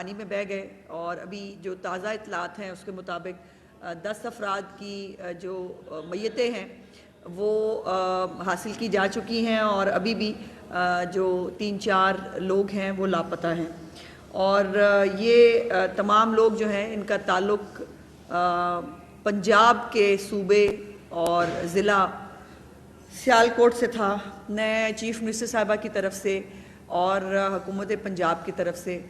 پانی میں بہہ گئے، اور ابھی جو تازہ اطلاعات ہیں اس کے مطابق 10 افراد کی جو میتیں ہیں وہ حاصل کی جا چکی ہیں، اور ابھی بھی جو 3-4 لوگ ہیں وہ لاپتہ ہیں، اور یہ تمام لوگ جو ہیں ان کا تعلق پنجاب کے صوبے اور ضلع سیالکوٹ سے تھا۔ نئے چیف منسٹر صاحبہ کی طرف سے اور حکومت پنجاب کی طرف سے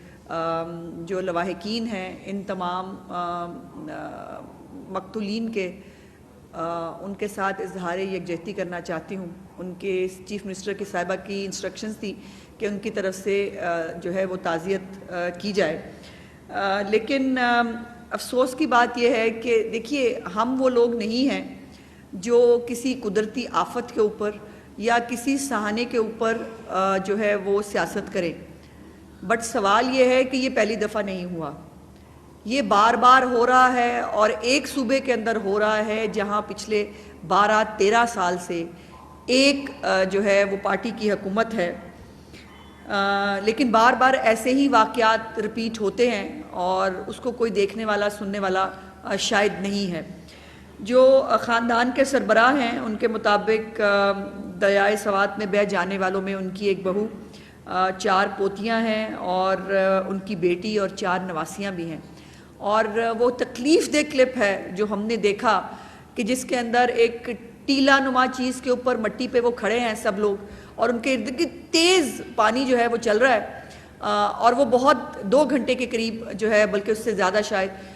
جو لواحقین ہیں ان تمام مقتولین کے ان کے ساتھ اظہار یکجہتی کرنا چاہتی ہوں۔ ان کے چیف منسٹر کی صاحبہ کی انسٹرکشنز تھی کہ ان کی طرف سے جو ہے وہ تعزیت کی جائے، لیکن افسوس کی بات یہ ہے کہ دیکھیے ہم وہ لوگ نہیں ہیں جو کسی قدرتی آفت کے اوپر یا کسی سہانے کے اوپر جو ہے وہ سیاست کریں، بٹ سوال یہ ہے کہ یہ پہلی دفعہ نہیں ہوا، یہ بار بار ہو رہا ہے، اور ایک صوبے کے اندر ہو رہا ہے جہاں پچھلے 12-13 سال سے ایک جو ہے وہ پارٹی کی حکومت ہے، لیکن بار بار ایسے ہی واقعات رپیٹ ہوتے ہیں اور اس کو کوئی دیکھنے والا سننے والا شاید نہیں ہے۔ جو خاندان کے سربراہ ہیں ان کے مطابق دریائے سوات میں بہہ جانے والوں میں ان کی ایک بہو، 4 پوتیاں ہیں، اور ان کی بیٹی اور 4 نواسیاں بھی ہیں، اور وہ تکلیف دہ کلپ ہے جو ہم نے دیکھا کہ جس کے اندر ایک ٹیلا نما چیز کے اوپر مٹی پہ وہ کھڑے ہیں سب لوگ، اور ان کے ارد گرد تیز پانی جو ہے وہ چل رہا ہے، اور وہ بہت 2 گھنٹے کے قریب جو ہے بلکہ اس سے زیادہ شاید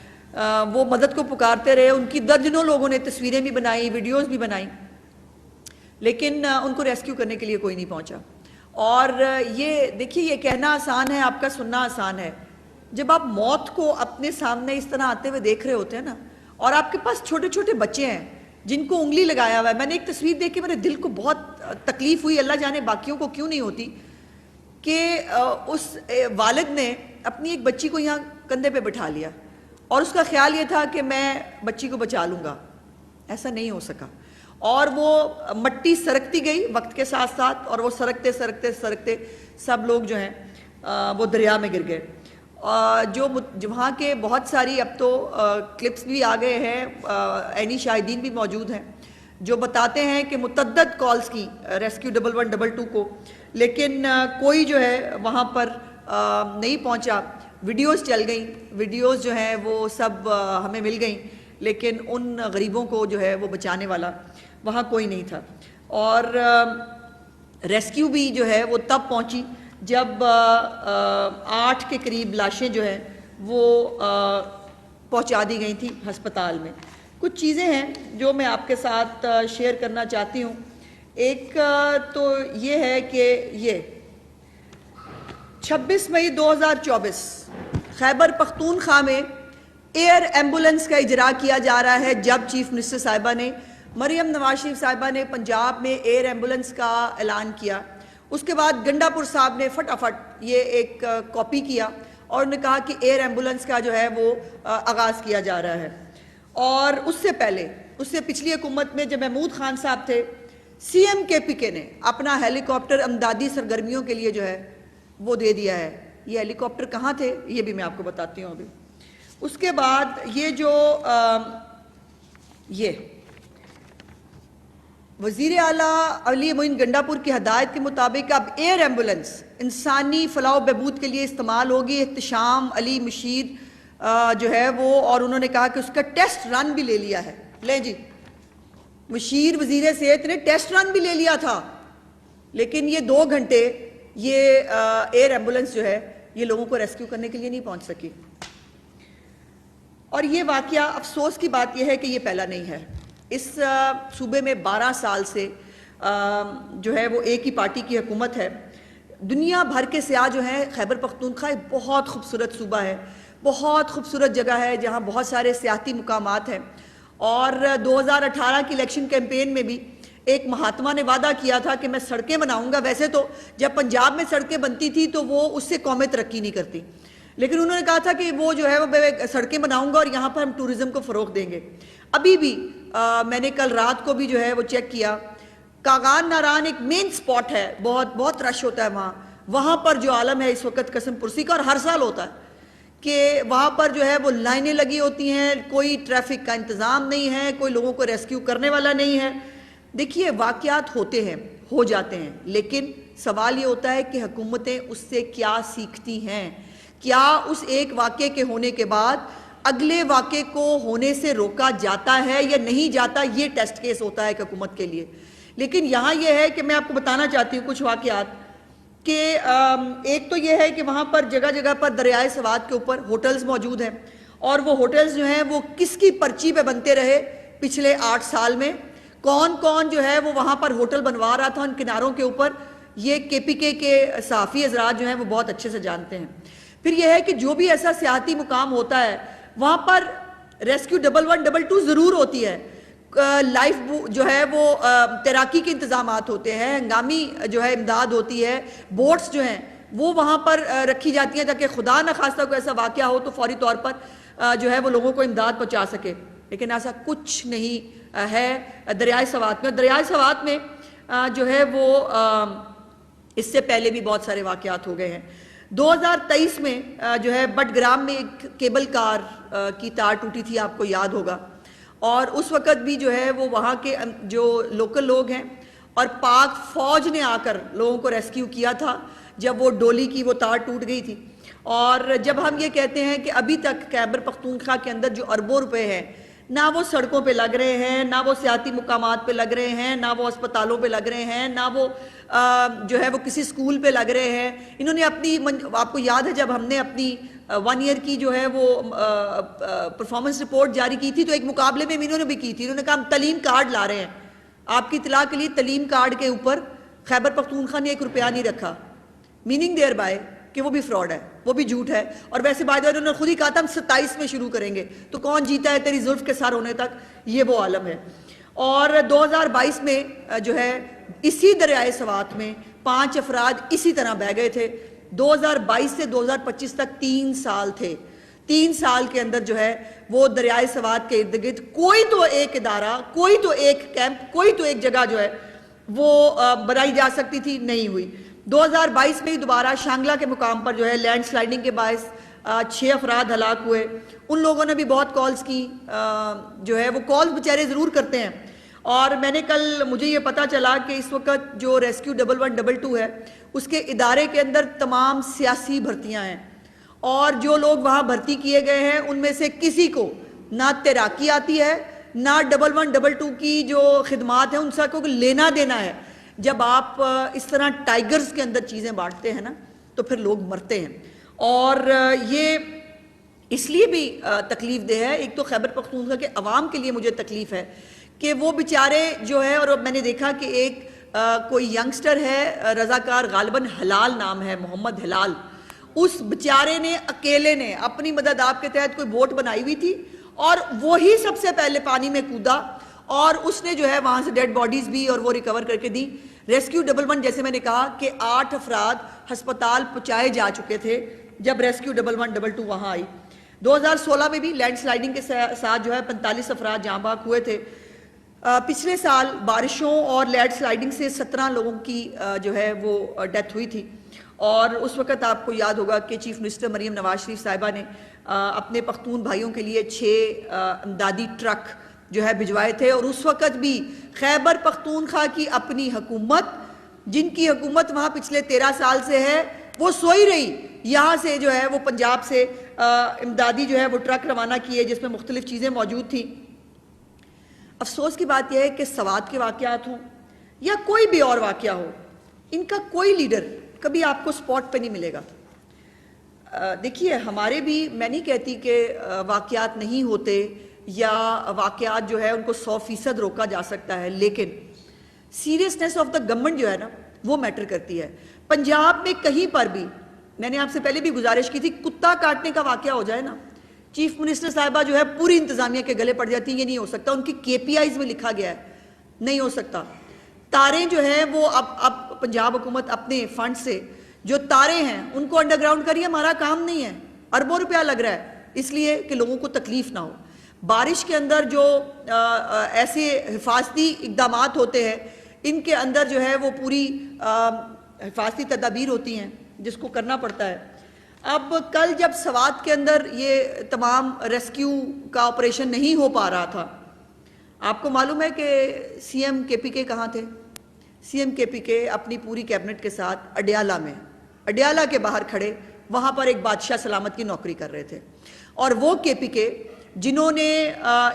وہ مدد کو پکارتے رہے۔ ان کی درجنوں لوگوں نے تصویریں بھی بنائی، ویڈیوز بھی بنائیں، لیکن ان کو ریسکیو کرنے کے لیے کوئی نہیں پہنچا۔ اور یہ دیکھیے یہ کہنا آسان ہے، آپ کا سننا آسان ہے۔ جب آپ موت کو اپنے سامنے اس طرح آتے ہوئے دیکھ رہے ہوتے ہیں نا، اور آپ کے پاس چھوٹے چھوٹے بچے ہیں جن کو انگلی لگایا ہوا ہے، میں نے ایک تصویر دیکھ کے میرے دل کو بہت تکلیف ہوئی، اللہ جانے باقیوں کو کیوں نہیں ہوتی، کہ اس والد نے اپنی ایک بچی کو یہاں کندھے پہ بٹھا لیا، اور اس کا خیال یہ تھا کہ میں بچی کو بچا لوں گا، ایسا نہیں ہو سکا، اور وہ مٹی سرکتی گئی وقت کے ساتھ ساتھ، اور وہ سرکتے سرکتے سرکتے سب لوگ جو ہیں وہ دریا میں گر گئے۔ جو وہاں کے بہت ساری اب تو کلپس بھی آ گئے ہیں، عینی شاہدین بھی موجود ہیں جو بتاتے ہیں کہ متعدد کالز کی ریسکیو 1122 کو، لیکن کوئی جو ہے وہاں پر نہیں پہنچا۔ ویڈیوز چل گئیں، ویڈیوز جو ہیں وہ سب ہمیں مل گئیں، لیکن ان غریبوں کو جو ہے وہ بچانے والا وہاں کوئی نہیں تھا۔ اور ریسکیو بھی جو ہے وہ تب پہنچی جب 8 کے قریب لاشیں جو ہیں وہ پہنچا دی گئی تھیں ہسپتال میں۔ کچھ چیزیں ہیں جو میں آپ کے ساتھ شیئر کرنا چاہتی ہوں۔ ایک تو یہ ہے کہ یہ 26 مئی 2024 خیبر پختونخوا میں ایئر ایمبولنس کا اجرا کیا جا رہا ہے، جب چیف منسٹر صاحبہ نے مریم نواز شریف صاحبہ نے پنجاب میں ایئر ایمبولنس کا اعلان کیا، اس کے بعد گنڈا پور صاحب نے فٹافٹ یہ ایک کاپی کیا اور انہوں نے کہا کہ ایئر ایمبولنس کا جو ہے وہ آغاز کیا جا رہا ہے۔ اور اس سے پہلے، اس سے پچھلی حکومت میں جب محمود خان صاحب تھے، سی ایم کے پی کے نے اپنا ہیلی کاپٹر امدادی سرگرمیوں کے لیے جو ہے وہ دے دیا ہے۔ یہ ہیلی کاپٹر کہاں تھے یہ بھی میں آپ کو بتاتی ہوں ابھی۔ اس کے بعد یہ جو یہ وزیر اعلیٰ علی معین گنڈا پور کی ہدایت کے مطابق اب ایئر ایمبولنس انسانی فلاح و بہبود کے لیے استعمال ہوگی۔ احتشام علی مشیر جو ہے وہ، اور انہوں نے کہا کہ اس کا ٹیسٹ رن بھی لے لیا ہے۔ لیں جی، مشیر وزیر صحت نے ٹیسٹ رن بھی لے لیا تھا، لیکن یہ 2 گھنٹے یہ ایئر ایمبولنس جو ہے یہ لوگوں کو ریسکیو کرنے کے لیے نہیں پہنچ سکی۔ اور یہ واقعہ افسوس کی بات یہ ہے کہ یہ پہلا نہیں ہے۔ اس صوبے میں 12 سال سے جو ہے وہ ایک ہی پارٹی کی حکومت ہے۔ دنیا بھر کے سیاح جو ہیں، خیبر پختونخوا ایک بہت خوبصورت صوبہ ہے، بہت خوبصورت جگہ ہے جہاں بہت سارے سیاحتی مقامات ہیں۔ اور 2018 کی الیکشن کیمپین میں بھی ایک مہاتما نے وعدہ کیا تھا کہ میں سڑکیں بناؤں گا۔ ویسے تو جب پنجاب میں سڑکیں بنتی تھی تو وہ اس سے قومیں ترقی نہیں کرتی، لیکن انہوں نے کہا تھا کہ وہ جو ہے وہ سڑکیں بناؤں گا اور یہاں پر ہم ٹورزم کو فروغ دیں گے۔ ابھی بھی میں نے کل رات کو بھی جو ہے وہ چیک کیا، کاغان ناران ایک مین سپاٹ ہے، بہت رش ہوتا ہے وہاں پر جو عالم ہے اس وقت قسم پرسی کا، اور ہر سال ہوتا ہے کہ وہاں پر جو ہے وہ لائنیں لگی ہوتی ہیں, کوئی ٹریفک کا انتظام نہیں ہے, کوئی لوگوں کو ریسکیو کرنے والا نہیں ہے. دیکھیے واقعات ہوتے ہیں, ہو جاتے ہیں, لیکن سوال یہ ہوتا ہے کہ حکومتیں اس سے کیا سیکھتی ہیں, کیا اس ایک واقعے کے ہونے کے بعد اگلے واقعے کو ہونے سے روکا جاتا ہے یا نہیں جاتا. یہ ٹیسٹ کیس ہوتا ہے ایک حکومت کے لیے. لیکن یہاں یہ ہے کہ میں آپ کو بتانا چاہتی ہوں کچھ واقعات, کہ ایک تو یہ ہے کہ وہاں پر جگہ جگہ پر دریائے سوات کے اوپر ہوٹلز موجود ہیں, اور وہ ہوٹلز جو ہیں وہ کس کی پرچی پہ بنتے رہے پچھلے 8 سال میں, کون کون جو ہے وہ وہاں پر ہوٹل بنوا رہا تھا ان کناروں کے اوپر, یہ کے پی کے صحافی حضرات جو ہیں وہ بہت اچھے سے جانتے ہیں. پھر یہ ہے کہ جو بھی ایسا سیاحتی مقام ہوتا ہے وہاں پر ریسکیو 1112 ضرور ہوتی ہے, لائف جو ہے وہ تیراکی کے انتظامات ہوتے ہیں, ہنگامی جو ہے امداد ہوتی ہے, بوٹس جو ہیں وہ وہاں پر رکھی جاتی ہیں تاکہ خدا نخواستہ کوئی ایسا واقعہ ہو تو فوری طور پر جو ہے وہ لوگوں کو امداد پہنچا سکے. لیکن ایسا کچھ نہیں ہے دریائے سوات میں. دریائے سوات میں جو ہے وہ اس سے پہلے بھی بہت سارے واقعات ہو گئے ہیں. 2023 میں جو ہے بٹ گرام میں ایک کیبل کار کی تار ٹوٹی تھی, آپ کو یاد ہوگا, اور اس وقت بھی جو ہے وہ وہاں کے جو لوکل لوگ ہیں اور پاک فوج نے آ کر لوگوں کو ریسکیو کیا تھا جب وہ ڈولی کی وہ تار ٹوٹ گئی تھی. اور جب ہم یہ کہتے ہیں کہ ابھی تک خیبر پختونخوا کے اندر جو اربوں روپے ہیں, نہ وہ سڑکوں پہ لگ رہے ہیں, نہ وہ سیاحتی مقامات پہ لگ رہے ہیں, نہ وہ اسپتالوں پہ لگ رہے ہیں, نہ وہ جو ہے وہ کسی سکول پہ لگ رہے ہیں. انہوں نے اپنی, آپ کو یاد ہے جب ہم نے اپنی 1 ایئر کی جو ہے وہ پرفارمنس رپورٹ جاری کی تھی تو ایک مقابلے میں انہوں نے بھی کی تھی, انہوں نے کہا ہم تعلیم کارڈ لا رہے ہیں. آپ کی اطلاع کے لیے تعلیم کارڈ کے اوپر خیبر پختونخوا نے 1 روپیہ نہیں رکھا, میننگ دیئر بائی کہ وہ بھی فراڈ ہے, وہ بھی جھوٹ ہے. اور ویسے بعد انہوں نے خود ہی کہا تھا ہم 27 میں شروع کریں گے, تو کون جیتا ہے تیری زلف کے سر ہونے تک, یہ وہ عالم ہے. اور 2022 میں جو ہے اسی دریائے سوات میں 5 افراد اسی طرح بہہ گئے تھے. 2022 سے 2025 تک 3 سال تھے. 3 سال کے اندر جو ہے وہ دریائے سوات کے ارد گرد کوئی تو ایک ادارہ, کوئی تو ایک کیمپ, کوئی تو ایک جگہ جو ہے وہ بنائی جا سکتی تھی, نہیں ہوئی. 2022 میں دوبارہ شانگلہ کے مقام پر جو ہے لینڈ سلائڈنگ کے باعث 6 افراد ہلاک ہوئے. ان لوگوں نے بھی بہت کالز کی, جو ہے وہ کالز بیچارے ضرور کرتے ہیں. اور میں نے کل, مجھے یہ پتا چلا کہ اس وقت جو ریسکیو 1112 ہے اس کے ادارے کے اندر تمام سیاسی بھرتیاں ہیں, اور جو لوگ وہاں بھرتی کیے گئے ہیں ان میں سے کسی کو نہ تیراکی آتی ہے, نہ 1112 کی جو خدمات ہیں ان سے کوئی لینا دینا ہے. جب آپ اس طرح ٹائیگرز کے اندر چیزیں بانٹتے ہیں نا تو پھر لوگ مرتے ہیں. اور یہ اس لیے بھی تکلیف دہ ہے, ایک تو خیبر پختونخوا کے عوام کے لیے مجھے تکلیف ہے کہ وہ بیچارے جو ہے, اور میں نے دیکھا کہ ایک کوئی ینگسٹر ہے رضاکار, غالباً ہلال نام ہے, محمد ہلال, اس بیچارے نے اکیلے نے اپنی مدد آپ کے تحت کوئی بوٹ بنائی ہوئی تھی اور وہی سب سے پہلے پانی میں کودا, اور اس نے جو ہے وہاں سے ڈیڈ باڈیز بھی اور وہ ریکور کر کے دی. ریسکیو 11 جیسے میں نے کہا کہ 8 افراد ہسپتال پہنچائے جا چکے تھے جب ریسکیو 1112 وہاں آئی. 2016 میں بھی لینڈ سلائڈنگ کے ساتھ جو ہے 45 افراد جاں بحق ہوئے تھے. پچھلے سال بارشوں اور لینڈ سلائڈنگ سے 17 لوگوں کی جو ہے وہ ڈیتھ ہوئی تھی. اور اس وقت آپ کو یاد ہوگا کہ چیف منسٹر مریم نواز شریف صاحبہ نے اپنے پختون بھائیوں کے لیے 6 امدادی ٹرک جو ہے بھجوائے تھے. اور اس وقت بھی خیبر پختونخوا کی اپنی حکومت, جن کی حکومت وہاں پچھلے 13 سال سے ہے, وہ سوئی رہی. یہاں سے جو ہے وہ پنجاب سے امدادی جو ہے وہ ٹرک روانہ کیے جس میں مختلف چیزیں موجود تھیں. افسوس کی بات یہ ہے کہ سوات کے واقعات ہوں یا کوئی بھی اور واقعہ ہو, ان کا کوئی لیڈر کبھی آپ کو سپورٹ پہ نہیں ملے گا. دیکھیے ہمارے بھی, میں نہیں کہتی کہ واقعات نہیں ہوتے یا واقعات جو ہے ان کو 100% روکا جا سکتا ہے, لیکن سیریسنس آف دا گورنمنٹ جو ہے نا وہ میٹر کرتی ہے. پنجاب میں کہیں پر بھی, میں نے آپ سے پہلے بھی گزارش کی تھی, کتا کاٹنے کا واقعہ ہو جائے نا, چیف منسٹر صاحبہ جو ہے پوری انتظامیہ کے گلے پڑ جاتی ہیں, یہ نہیں ہو سکتا. ان کی KPIs میں لکھا گیا ہے, نہیں ہو سکتا. تاریں جو ہیں وہ اب پنجاب حکومت اپنے فنڈ سے جو تاریں ہیں ان کو انڈر گراؤنڈ کریے, ہمارا کام نہیں ہے. اربوں روپیہ لگ رہا ہے اس لیے کہ لوگوں کو تکلیف نہ ہو. بارش کے اندر جو ایسے حفاظتی اقدامات ہوتے ہیں ان کے اندر جو ہے وہ پوری حفاظتی تدابیر ہوتی ہیں جس کو کرنا پڑتا ہے. اب کل جب سوات کے اندر یہ تمام ریسکیو کا آپریشن نہیں ہو پا رہا تھا، آپ کو معلوم ہے کہ سی ایم کے پی کے کہاں تھے؟ سی ایم کے پی کے اپنی پوری کیبنٹ کے ساتھ اڈیالہ میں، اڈیالہ کے باہر کھڑے، وہاں پر ایک بادشاہ سلامت کی نوکری کر رہے تھے. اور وہ کے پی کے جنہوں نے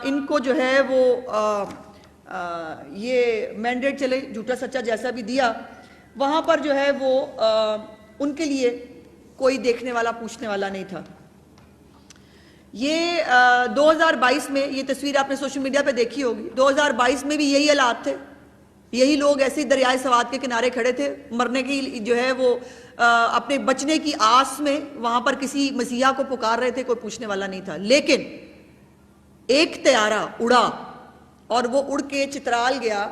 ان کو جو ہے وہ یہ مینڈیٹ چلے جھوٹا سچا جیسا بھی دیا، وہاں پر جو ہے وہ ان کے لیے کوئی دیکھنے والا پوچھنے والا نہیں تھا. یہ 2022 میں یہ تصویر آپ نے سوشل میڈیا پہ دیکھی ہوگی. 2022 میں بھی یہی حالات تھے، یہی لوگ ایسے دریائے سوات کے کنارے کھڑے تھے، مرنے کی جو ہے وہ اپنے بچنے کی آس میں وہاں پر کسی مسیحا کو پکار رہے تھے، کوئی پوچھنے والا نہیں تھا. لیکن ایک طیارہ اڑا اور وہ اڑ کے چترال گیا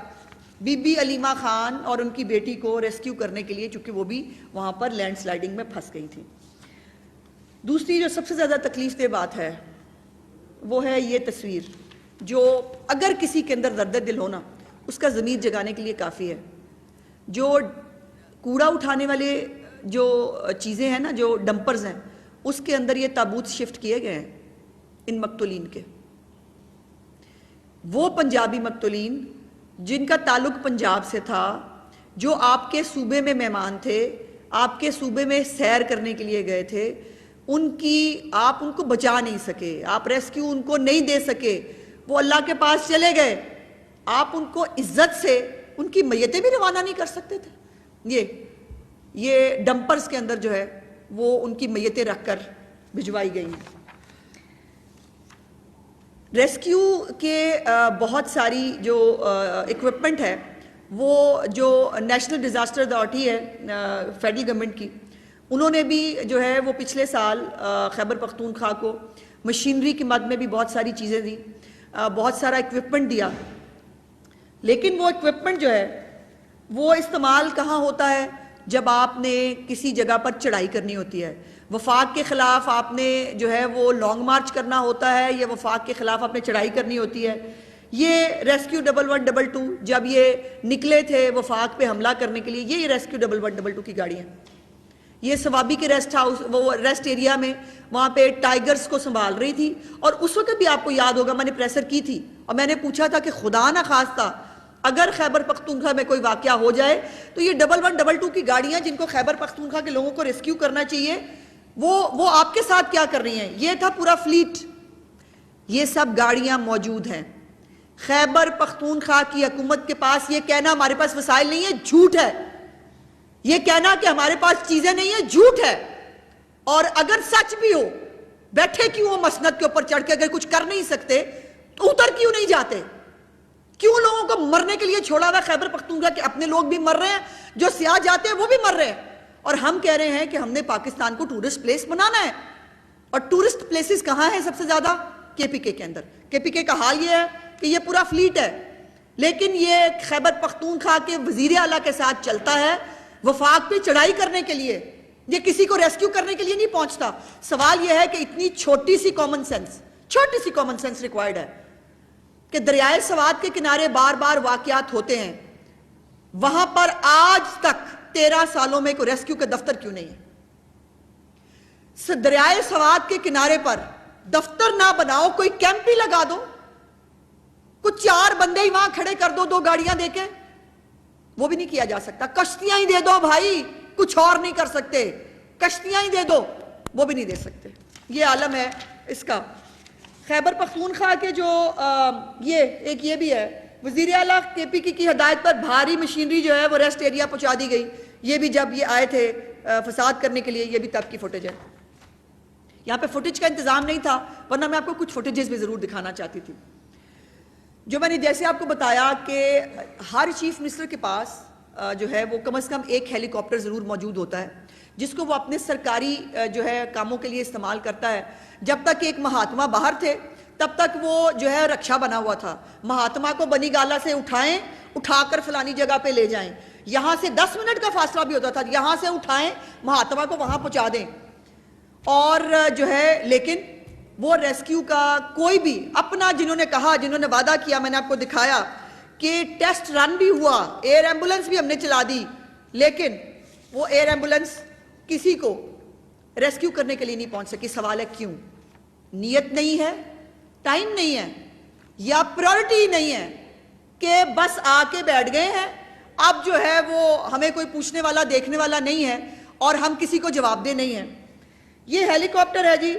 بی بی علیمہ خان اور ان کی بیٹی کو ریسکیو کرنے کے لیے، چونکہ وہ بھی وہاں پر لینڈ سلائیڈنگ میں پھنس گئی تھی. دوسری جو سب سے زیادہ تکلیف دہ بات ہے وہ ہے یہ تصویر، جو اگر کسی کے اندر درد دل ہونا اس کا ضمیر جگانے کے لیے کافی ہے. جو کوڑا اٹھانے والے جو چیزیں ہیں نا، جو ڈمپرز ہیں، اس کے اندر یہ تابوت شفٹ کیے گئے ہیں ان مقتولین کے. وہ پنجابی مقتولین جن کا تعلق پنجاب سے تھا، جو آپ کے صوبے میں مہمان تھے، آپ کے صوبے میں سیر کرنے کے لیے گئے تھے، آپ ان کو بچا نہیں سکے، آپ ریسکیو ان کو نہیں دے سکے، وہ اللہ کے پاس چلے گئے. آپ ان کو عزت سے ان کی میتیں بھی روانہ نہیں کر سکتے تھے. یہ ڈمپرز کے اندر جو ہے وہ ان کی میتیں رکھ کر بھجوائی گئی ہیں. ریسکیو کے بہت ساری جو اکوپمنٹ ہے، وہ جو نیشنل ڈیزاسٹر اتھارٹی ہے فیڈرل گورنمنٹ کی، انہوں نے بھی جو ہے وہ پچھلے سال خیبر پختونخوا کو مشینری کی مد میں بھی بہت ساری چیزیں دی، بہت سارا اکوپمنٹ دیا. لیکن وہ اکوپمنٹ جو ہے وہ استعمال کہاں ہوتا ہے؟ جب آپ نے کسی جگہ پر چڑھائی کرنی ہوتی ہے، وفاق کے خلاف آپ نے جو ہے وہ لانگ مارچ کرنا ہوتا ہے، یا وفاق کے خلاف آپ نے چڑھائی کرنی ہوتی ہے. یہ ریسکیو 1122 جب یہ نکلے تھے وفاق پہ حملہ کرنے کے لیے، یہ ریسکیو 1122 کی گاڑیاں، یہ ثوابی کے ریسٹ ہاؤس، وہ ریسٹ ایریا میں وہاں پہ ٹائیگرز کو سنبھال رہی تھی. اور اس وقت بھی آپ کو یاد ہوگا میں نے پریسر کی تھی اور میں نے پوچھا تھا کہ خدا نہ خواستہ اگر خیبر پختونخوا میں کوئی واقعہ ہو جائے تو یہ 1122 کی گاڑیاں جن کو خیبر پختونخوا کے لوگوں کو ریسکیو کرنا چاہیے، وہ آپ کے ساتھ کیا کر رہی ہیں؟ یہ تھا پورا فلیٹ. یہ سب گاڑیاں موجود ہیں. خیبر پختونخوا کی حکومت کے پاس یہ کہنا ہمارے پاس وسائل نہیں ہے، جھوٹ ہے. یہ کہنا کہ ہمارے پاس چیزیں نہیں ہیں، جھوٹ ہے. اور اگر سچ بھی ہو، بیٹھے کیوں ہو مسند کے اوپر چڑھ کے؟ اگر کچھ کر نہیں سکتے تو اتر کیوں نہیں جاتے؟ کیوں لوگوں کو مرنے کے لیے چھوڑا ہوا خیبر پختونخوا کے اپنے لوگ بھی مر رہے ہیں، جو سیاح جاتے ہیں وہ بھی مر رہے ہیں، اور ہم کہہ رہے ہیں کہ ہم نے پاکستان کو ٹورسٹ پلیس بنانا ہے. اور ٹورسٹ پلیسز کہاں ہیں سب سے زیادہ؟ کے پی کے اندر. کے پی کے کا حال یہ ہے کہ یہ پورا فلیٹ ہے، لیکن یہ خیبر پختونخوا کے وزیر اعلیٰ کے ساتھ چلتا ہے وفاق پہ چڑھائی کرنے کے لیے. یہ کسی کو ریسکیو کرنے کے لیے نہیں پہنچتا. سوال یہ ہے کہ اتنی چھوٹی سی کامن سینس ریکوائرڈ ہے کہ دریائے سوات کے کنارے بار بار واقعات ہوتے ہیں، وہاں پر آج تک 13 سالوں میں کوئی ریسکیو کا دفتر کیوں نہیں ہے؟ دریائے سوات کے کنارے پر دفتر نہ بناؤ، کوئی کیمپ ہی لگا دو، کچھ 4 بندے ہی وہاں کھڑے کر دو، 2 گاڑیاں دے کے. وہ بھی نہیں کیا جا سکتا. کشتیاں ہی دے دو بھائی، کچھ اور نہیں کر سکتے. کشتیاں ہی دے دو، وہ بھی نہیں دے سکتے. یہ عالم ہے اس کا. خیبر پختونخوا کے جو یہ بھی ہے، وزیر اعلیٰ کے پی کی ہدایت پر بھاری مشینری جو ہے وہ ریسٹ ایریا پہنچا دی گئی. یہ بھی جب یہ آئے تھے فساد کرنے کے لیے، یہ بھی تب کی فوٹیج ہے. یہاں پہ فوٹیج کا انتظام نہیں تھا، ورنہ میں آپ کو کچھ فوٹیجز بھی ضرور دکھانا چاہتی تھی. جو میں نے جیسے آپ کو بتایا کہ ہر چیف منسٹر کے پاس جو ہے وہ کم از کم ایک ہیلی کاپٹر ضرور موجود ہوتا ہے، جس کو وہ اپنے سرکاری جو ہے کاموں کے لیے استعمال کرتا ہے. جب تک ایک مہاتما باہر تھے تب تک وہ جو ہے رکشا بنا ہوا تھا. مہاتما کو بنی گالا سے اٹھا کر فلانی جگہ پہ لے جائیں. یہاں سے 10 منٹ کا فاصلہ بھی ہوتا تھا، یہاں سے اٹھائیں مہاتما کو وہاں پہنچا دیں. اور جو ہے لیکن وہ ریسکیو کا کوئی بھی اپنا، جنہوں نے وعدہ کیا، میں نے آپ کو دکھایا کہ ٹیسٹ رن بھی ہوا، ایئر ایمبولنس بھی ہم نے چلا دی، لیکن وہ ایئر ایمبولنس کسی کو ریسکیو کرنے کے لیے نہیں پہنچ سکی. سوال ہے کیوں؟ نیت نہیں ہے, ٹائم نہیں ہے, یا پرائورٹی نہیں ہے کہ بس آ کے بیٹھ گئے ہیں, اب جو ہے وہ ہمیں کوئی پوچھنے والا دیکھنے والا نہیں ہے اور ہم کسی کو جواب دہ نہیں ہیں. یہ ہیلی کاپٹر ہے جی,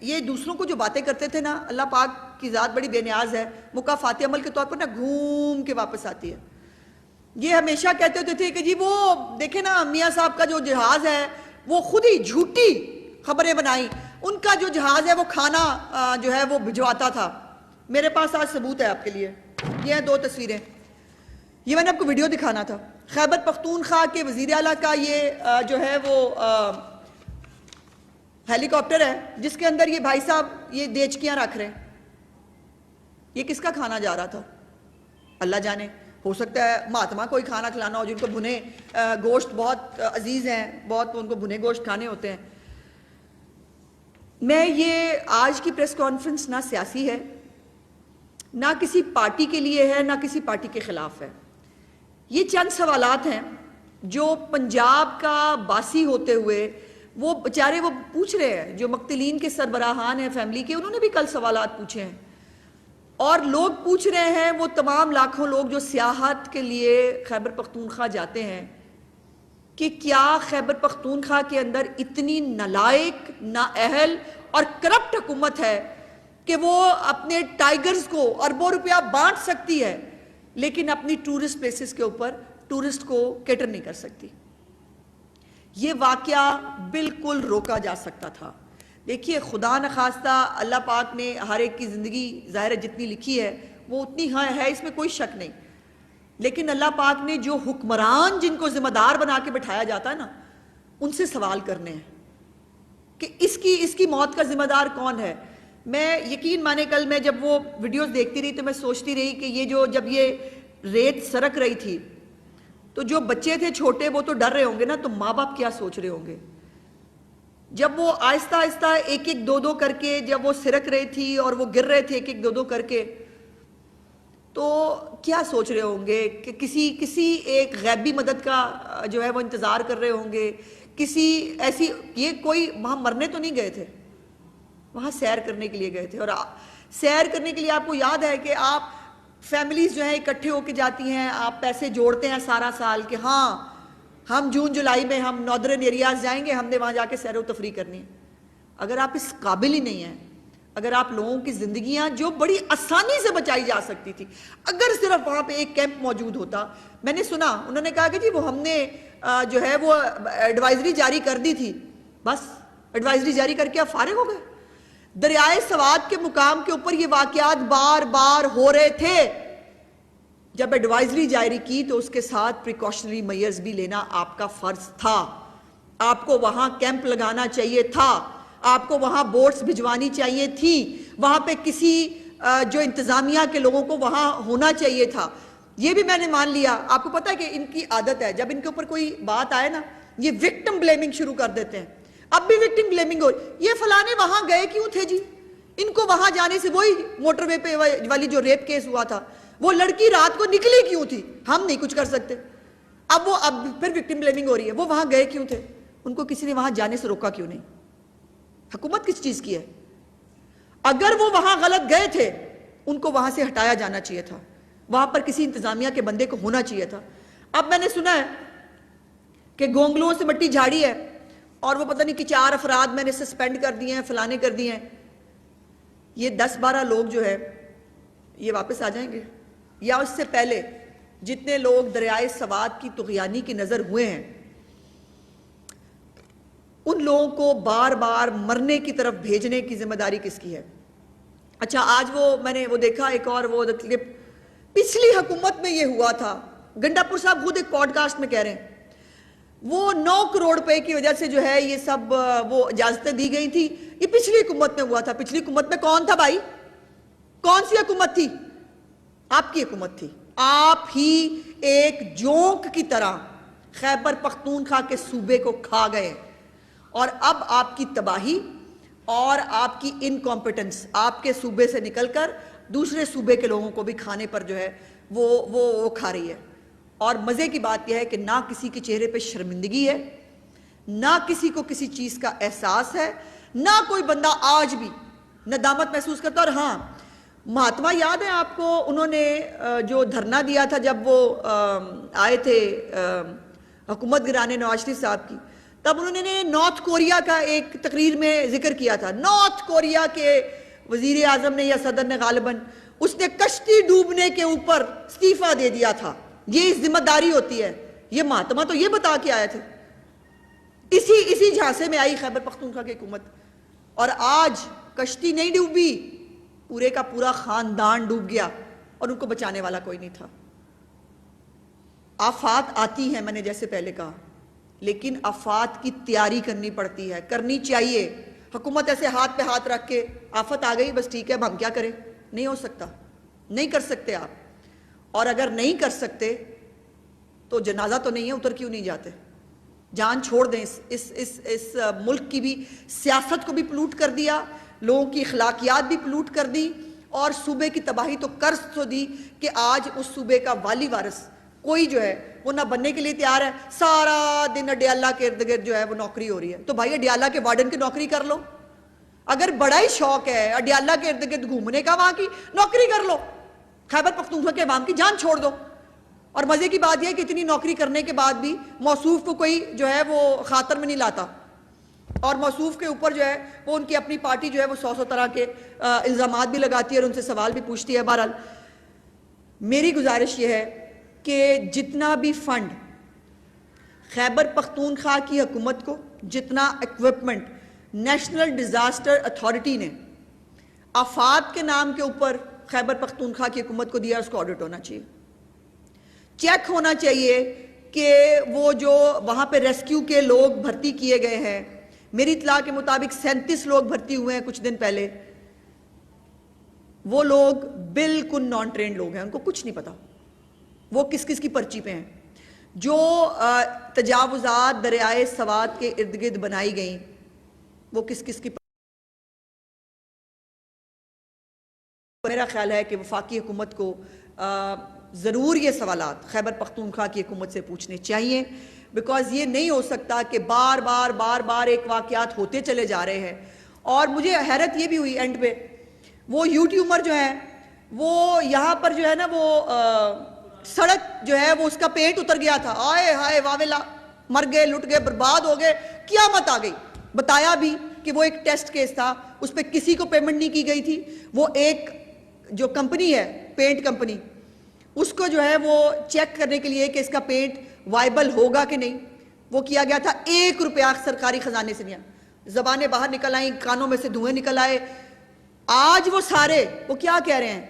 یہ دوسروں کو جو باتیں کرتے تھے نا, اللہ پاک کی ذات بڑی بے نیاز ہے, مکافات عمل کے طور پر نا گھوم کے واپس آتی ہے. یہ ہمیشہ کہتے ہوتے تھے کہ جی وہ دیکھیں نا میاں صاحب کا جو جہاز ہے وہ خود ہی جھوٹی خبریں بنائیں, ان کا جو جہاز ہے وہ کھانا جو ہے وہ بھجواتا تھا. میرے پاس آج ثبوت ہے آپ کے لیے, یہ ہیں 2 تصویریں, یہ میں نے آپ کو ویڈیو دکھانا تھا. خیبر پختونخوا کے وزیر اعلیٰ کا یہ جو ہے وہ ہیلی کاپٹر ہے جس کے اندر یہ بھائی صاحب یہ دیچکیاں رکھ رہے ہیں. یہ کس کا کھانا جا رہا تھا اللہ جانے, ہو سکتا ہے مہاتما کوئی کھانا کھلانا ہو جن کو بھنے گوشت بہت عزیز ہیں, بہت ان کو بھنے گوشت کھانے ہوتے ہیں. میں یہ آج کی پریس کانفرنس نہ سیاسی ہے, نہ کسی پارٹی کے لیے ہے, نہ کسی پارٹی کے خلاف ہے. یہ چند سوالات ہیں جو پنجاب کا باسی ہوتے ہوئے وہ بیچارے وہ پوچھ رہے ہیں, جو مقتلین کے سربراہان ہیں فیملی کے, انہوں نے بھی کل سوالات پوچھے ہیں. اور لوگ پوچھ رہے ہیں, وہ تمام لاکھوں لوگ جو سیاحت کے لیے خیبر پختونخوا جاتے ہیں, کہ کیا خیبر پختونخوا کے اندر اتنی نالائق, نااہل اور کرپٹ حکومت ہے کہ وہ اپنے ٹائیگرز کو اربوں روپیہ بانٹ سکتی ہے لیکن اپنی ٹورسٹ پلیسز کے اوپر ٹورسٹ کو کیٹر نہیں کر سکتی. یہ واقعہ بالکل روکا جا سکتا تھا. دیکھیے خدا نخواستہ اللہ پاک نے ہر ایک کی زندگی ظاہر جتنی لکھی ہے وہ اتنی ہے, اس میں کوئی شک نہیں, لیکن اللہ پاک نے جو حکمران جن کو ذمہ دار بنا کے بٹھایا جاتا ہے نا, ان سے سوال کرنے ہیں کہ اس کی موت کا ذمہ دار کون ہے. میں یقین مانے کل میں جب وہ ویڈیوز دیکھتی رہی تو میں سوچتی رہی کہ یہ جب یہ ریت سرک رہی تھی تو جو بچے تھے چھوٹے وہ تو ڈر رہے ہوں گے نا, تو ماں باپ کیا سوچ رہے ہوں گے جب وہ آہستہ آہستہ ایک ایک 2 کر کے جب وہ سرک رہی تھی اور وہ گر رہے تھے ایک ایک 2 کر کے, تو کیا سوچ رہے ہوں گے کہ کسی ایک غیبی مدد کا جو ہے وہ انتظار کر رہے ہوں گے, کسی ایسی, یہ کوئی وہاں مرنے تو نہیں گئے تھے, وہاں سیر کرنے کے لیے گئے تھے. اور سیر کرنے کے لیے آپ کو یاد ہے کہ آپ فیملیز جو ہیں اکٹھے ہو کے جاتی ہیں, آپ پیسے جوڑتے ہیں سارا سال کہ ہاں ہم جون جولائی میں ہم ناردرن ایریاز جائیں گے, ہم نے وہاں جا کے سیر و تفریح کرنی ہے. اگر آپ اس قابل ہی نہیں ہیں, اگر آپ لوگوں کی زندگیاں جو بڑی آسانی سے بچائی جا سکتی تھی, اگر صرف وہاں پہ ایک کیمپ موجود ہوتا. میں نے سنا انہوں نے کہا کہ جی وہ ہم نے جو ہے وہ ایڈوائزری جاری کر دی تھی, بس ایڈوائزری جاری کر کے آپ فارغ ہو گئے. دریائے سوات کے مقام کے اوپر یہ واقعات بار بار ہو رہے تھے. جب ایڈوائزری جاری کی تو اس کے ساتھ پریکاشنری میئرز بھی لینا آپ کا فرض تھا. آپ کو وہاں کیمپ لگانا چاہیے تھا, آپ کو وہاں بوٹس بھجوانی چاہیے تھی, وہاں پہ کسی جو انتظامیہ کے لوگوں کو وہاں ہونا چاہیے تھا. یہ بھی میں نے مان لیا. آپ کو پتا ہے کہ ان کی عادت ہے, جب ان کے اوپر کوئی بات آئے نا یہ وکٹم بلیمنگ شروع کر دیتے ہیں. اب بھی وکٹم بلیمنگ ہو, یہ فلانے وہاں گئے کیوں تھے جی, ان کو وہاں جانے سے, وہی موٹر وے پہ والی جو ریپ کیس ہوا تھا, وہ لڑکی رات کو نکلی کیوں تھی, ہم نہیں کچھ کر سکتے. اب پھر وکٹم بلیمنگ ہو رہی ہے, وہ وہاں گئے کیوں تھے, ان کو کسی نے وہاں جانے سے روکا کیوں نہیں. حکومت کس چیز کی ہے؟ اگر وہ وہاں غلط گئے تھے ان کو وہاں سے ہٹایا جانا چاہیے تھا, وہاں پر کسی انتظامیہ کے بندے کو ہونا چاہیے تھا. اب میں نے سنا ہے کہ گونگلوں سے مٹی جھاڑی ہے اور وہ پتہ نہیں کہ 4 افراد میں نے سسپینڈ کر دیے ہیں, فلانے کر دیے ہیں. یہ 10-12 لوگ جو ہے یہ واپس آ جائیں گے, یا اس سے پہلے جتنے لوگ دریائے سوات کی طغیانی کی نظر ہوئے ہیں ان لوگوں کو بار بار مرنے کی طرف بھیجنے کی ذمہ داری کس کی ہے؟ اچھا آج میں نے دیکھا ایک اور وہ کلپ, پچھلی حکومت میں یہ ہوا تھا. گنڈاپور صاحب خود ایک پوڈ کاسٹ میں کہہ رہے ہیں وہ 9 کروڑ روپے کی وجہ سے جو ہے یہ سب وہ اجازتیں دی گئی تھی, یہ پچھلی حکومت میں ہوا تھا. پچھلی حکومت میں کون تھا بھائی, کون سی حکومت تھی؟ آپ کی حکومت تھی. آپ ہی ایک جونک کی طرح خیبر پختونخوا کے صوبے کو کھا گئے, اور اب آپ کی تباہی اور آپ کی انکمپیٹنس آپ کے صوبے سے نکل کر دوسرے صوبے کے لوگوں کو بھی کھانے پر جو ہے وہ کھا رہی ہے. اور مزے کی بات یہ ہے کہ نہ کسی کے چہرے پہ شرمندگی ہے, نہ کسی کو کسی چیز کا احساس ہے، نہ کوئی بندہ آج بھی ندامت محسوس کرتا. اور ہاں، مہاتما یاد ہے آپ کو، انہوں نے جو دھرنا دیا تھا جب وہ آئے تھے حکومت گرانے نواز شریف صاحب کی، تب انہوں نے نارتھ کوریا کا ایک تقریر میں ذکر کیا تھا. نارتھ کوریا کے وزیر اعظم نے یا صدر نے غالباً، اس نے کشتی ڈوبنے کے اوپر استعفیٰ دے دیا تھا. یہ ذمہ داری ہوتی ہے. یہ مہاتما تو یہ بتا کے آئے تھے. اسی جھانسے میں آئی خیبر پختونخوا کی حکومت، اور آج کشتی نہیں ڈوبی، پورے کا پورا خاندان ڈوب گیا اور ان کو بچانے والا کوئی نہیں تھا. آفات آتی ہیں، میں نے جیسے پہلے کہا، لیکن آفات کی تیاری کرنی پڑتی ہے، کرنی چاہیے. حکومت ایسے ہاتھ پہ ہاتھ رکھ کے آفت آ گئی بس ٹھیک ہے اب ہم کیا کریں، نہیں ہو سکتا، نہیں کر سکتے آپ. اور اگر نہیں کر سکتے تو جنازہ تو نہیں ہے، اتر کیوں نہیں جاتے؟ جان چھوڑ دیں. اس ملک کی بھی سیاست کو بھی پلوٹ کر دیا، لوگوں کی اخلاقیات بھی پلوٹ کر دی، اور صوبے کی تباہی تو کر تو دی کہ آج اس صوبے کا والی وارث کوئی جو ہے وہ نہ بننے کے لیے تیار ہے. سارا دن اڈیالہ کے ارد گرد جو ہے وہ نوکری ہو رہی ہے. تو بھائی اڈیالہ کے وارڈن کی نوکری کر لو. اگر بڑا ہی شوق ہے اڈیالہ کے ارد گرد گھومنے کا، وہاں کی نوکری کر لو. خیبر پختونخوا کے عوام کی جان چھوڑ دو. اور مزے کی بات یہ ہے کہ اتنی نوکری کرنے کے بعد بھی موصوف کو کوئی جو ہے وہ خاطر میں نہیں لاتا، اور موصوف کے اوپر جو ہے وہ ان کی اپنی پارٹی جو ہے وہ سو طرح کے الزامات بھی لگاتی ہے اور ان سے سوال بھی پوچھتی ہے. بہرحال میری گزارش یہ ہے کہ جتنا بھی فنڈ خیبر پختونخوا کی حکومت کو، جتنا ایکوپمنٹ نیشنل ڈیزاسٹر اتھارٹی نے آفات کے نام کے اوپر خیبر پختونخوا کی حکومت کو دیا، اس کو آڈٹ ہونا چاہیے. چیک ہونا چاہیے کہ وہ جو وہاں پہ ریسکیو کے لوگ بھرتی کیے گئے ہیں، میری اطلاع کے مطابق 37 لوگ بھرتی ہوئے ہیں کچھ دن پہلے، وہ لوگ بالکل نان ٹرینڈ لوگ ہیں، ان کو کچھ نہیں پتا وہ کس کس کی پرچی پہ ہیں. جو تجاوزات دریائے سوات کے ارد گرد بنائی گئیں وہ کس کس کی میرا خیال ہے کہ وفاقی حکومت کو ضرور یہ سوالات خیبر پختونخوا کی حکومت سے پوچھنے چاہیے، بیکاز یہ نہیں ہو سکتا کہ بار بار ایک واقعات ہوتے چلے جا رہے ہیں. اور مجھے حیرت یہ بھی ہوئی اینڈ پہ، وہ یوٹیوبر جو ہیں وہ یہاں پر جو ہے نا وہ سڑک جو ہے وہ اس کا پینٹ اتر گیا تھا، آئے ہائے واویلا، مر گئے، لٹ گئے، برباد ہو گئے، قیامت آ گئی. بتایا بھی کہ وہ ایک ٹیسٹ کیس تھا، اس پہ کسی کو پیمنٹ نہیں کی گئی تھی. وہ ایک جو کمپنی ہے پینٹ کمپنی، اس کو جو ہے وہ چیک کرنے کے لیے کہ اس کا پینٹ وائبل ہوگا کہ نہیں، وہ کیا گیا تھا. 1 روپیہ سرکاری خزانے سے نہیں آیا. زبانیں باہر نکل آئیں، کانوں میں سے دھوئیں نکل آئے. آج وہ سارے وہ کیا کہہ رہے ہیں؟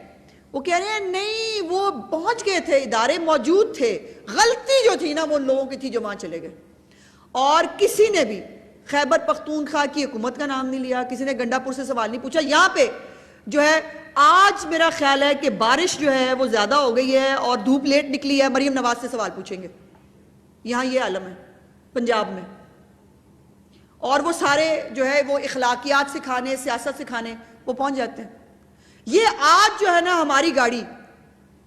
وہ کہہ رہے ہیں نہیں وہ پہنچ گئے تھے، ادارے موجود تھے، غلطی جو تھی نا وہ لوگوں کی تھی جو وہاں چلے گئے. اور کسی نے بھی خیبر پختونخوا کی حکومت کا نام نہیں لیا، کسی نے گنڈا پور سے سوال نہیں پوچھا. یہاں پہ جو ہے آج میرا خیال ہے کہ بارش جو ہے وہ زیادہ ہو گئی ہے اور دھوپ لیٹ نکلی ہے، مریم نواز سے سوال پوچھیں گے. یہاں یہ عالم ہے پنجاب میں. اور وہ سارے جو ہے وہ اخلاقیات سکھانے، سیاست سکھانے وہ پہنچ جاتے ہیں. یہ آج جو ہے نا ہماری گاڑی،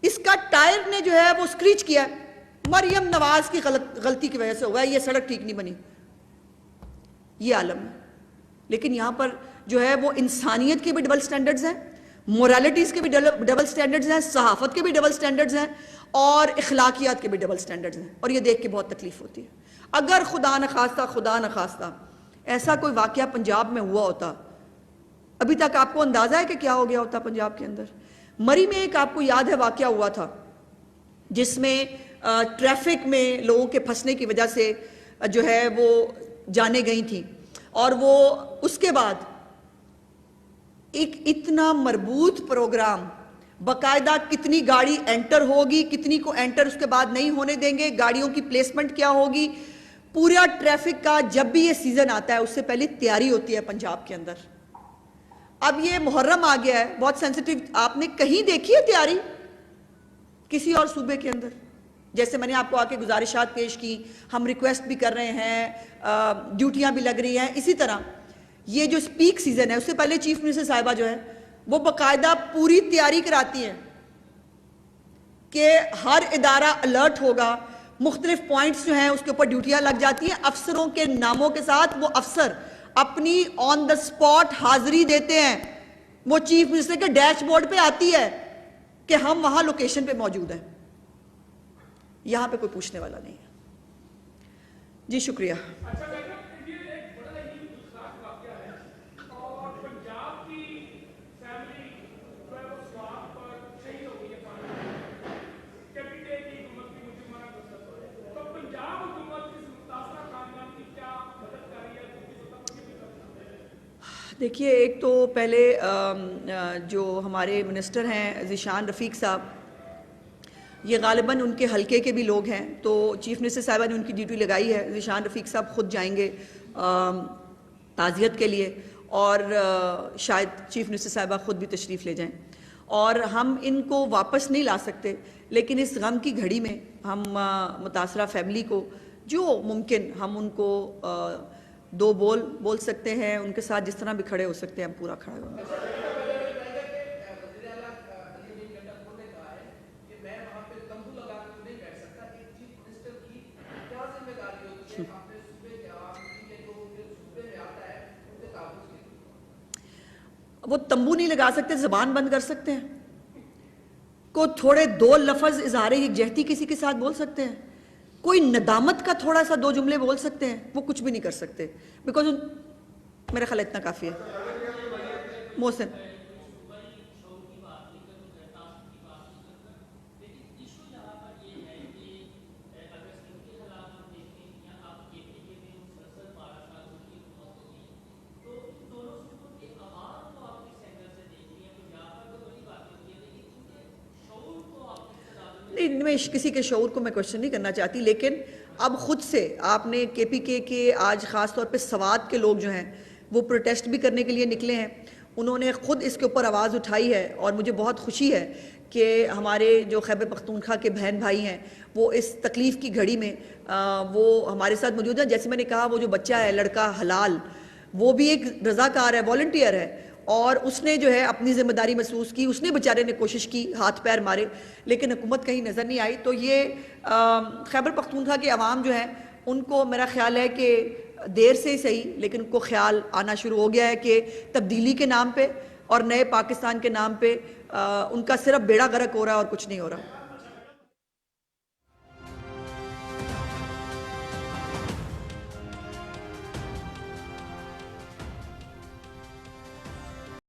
اس کا ٹائر نے جو ہے وہ اسکریچ کیا ہے، مریم نواز کی غلطی کی وجہ سے ہوا ہے، یہ سڑک ٹھیک نہیں بنی. یہ عالم ہے. لیکن یہاں پر جو ہے وہ انسانیت کے بھی ڈبل سٹینڈرڈز ہیں، موریلٹیز کے بھی ڈبل سٹینڈرڈز ہیں، صحافت کے بھی ڈبل سٹینڈرڈز ہیں، اور اخلاقیات کے بھی ڈبل سٹینڈرڈز ہیں. اور یہ دیکھ کے بہت تکلیف ہوتی ہے. اگر خدا نخواستہ ایسا کوئی واقعہ پنجاب میں ہوا ہوتا، ابھی تک آپ کو اندازہ ہے کہ کیا ہو گیا ہوتا پنجاب کے اندر؟ مری میں ایک آپ کو یاد ہے واقعہ ہوا تھا جس میں ٹریفک میں لوگوں کے پھنسنے کی وجہ سے جو ہے وہ جانیں گئی تھیں، اور وہ اس کے بعد ایک اتنا مربوط پروگرام، باقاعدہ کتنی گاڑی انٹر ہوگی، کتنی کو انٹر اس کے بعد نہیں ہونے دیں گے، گاڑیوں کی پلیسمنٹ کیا ہوگی، پورا ٹریفک کا جب بھی یہ سیزن آتا ہے اس سے پہلے تیاری ہوتی ہے پنجاب کے اندر. اب یہ محرم آ گیا ہے، بہت سینسٹیو، آپ نے کہیں دیکھی ہے تیاری کسی اور صوبے کے اندر؟ جیسے میں نے آپ کو آ کے گزارشات پیش کی، ہم ریکویسٹ بھی کر رہے ہیں، ڈیوٹیاں بھی لگ رہی ہیں. اسی طرح یہ جو پیک سیزن ہے اس سے پہلے چیف منسٹر صاحبہ جو ہے وہ باقاعدہ پوری تیاری کراتی ہیں کہ ہر ادارہ الرٹ ہوگا، مختلف پوائنٹس جو ہیں اس کے اوپر ڈیوٹیاں لگ جاتی ہیں. افسروں کے ناموں کے ساتھ وہ افسر اپنی آن دا سپاٹ حاضری دیتے ہیں. وہ چیف منسٹر کے ڈیش بورڈ پہ آتی ہے کہ ہم وہاں لوکیشن پہ موجود ہیں. یہاں پہ کوئی پوچھنے والا نہیں ہے. جی شکریہ. دیکھیے ایک تو پہلے جو ہمارے منسٹر ہیں ذیشان رفیق صاحب، یہ غالباً ان کے حلقے کے بھی لوگ ہیں، تو چیف منسٹر صاحبہ نے ان کی ڈیوٹی لگائی ہے. ذیشان رفیق صاحب خود جائیں گے تعزیت کے لیے، اور شاید چیف منسٹر صاحبہ خود بھی تشریف لے جائیں. اور ہم ان کو واپس نہیں لا سکتے، لیکن اس غم کی گھڑی میں ہم متاثرہ فیملی کو جو ممکن ہم ان کو دو بول سکتے ہیں، ان کے ساتھ جس طرح بھی کھڑے ہو سکتے ہیں ہم پورا کھڑے ہوں گے. وہ تمبو نہیں لگا سکتے، زبان بند کر سکتے ہیں. کو تھوڑے دو لفظ اظہار یکجہتی کسی کے ساتھ بول سکتے ہیں. کوئی ندامت کا تھوڑا سا دو جملے بول سکتے ہیں. وہ کچھ بھی نہیں کر سکتے، بیکاز میرا خیال اتنا کافی ہے. محسن میں کسی کے شعور کو میں کوشچن نہیں کرنا چاہتی، لیکن اب خود سے آپ نے کے پی کے آج خاص طور پہ سوات کے لوگ جو ہیں وہ پروٹیسٹ بھی کرنے کے لیے نکلے ہیں. انہوں نے خود اس کے اوپر آواز اٹھائی ہے، اور مجھے بہت خوشی ہے کہ ہمارے جو خیبر پختونخوا کے بہن بھائی ہیں وہ اس تکلیف کی گھڑی میں وہ ہمارے ساتھ موجود ہیں. جیسے میں نے کہا، وہ جو بچہ ہے لڑکا حلال، وہ بھی ایک رضاکار ہے، والنٹیئر ہے، اور اس نے جو ہے اپنی ذمہ داری محسوس کی. اس نے بیچارے نے کوشش کی، ہاتھ پیر مارے، لیکن حکومت کہیں نظر نہیں آئی. تو یہ خیبر پختونخوا کے عوام جو ہیں ان کو میرا خیال ہے کہ دیر سے ہی صحیح، لیکن ان کو خیال آنا شروع ہو گیا ہے کہ تبدیلی کے نام پہ اور نئے پاکستان کے نام پہ ان کا صرف بیڑا غرق ہو رہا ہے اور کچھ نہیں ہو رہا.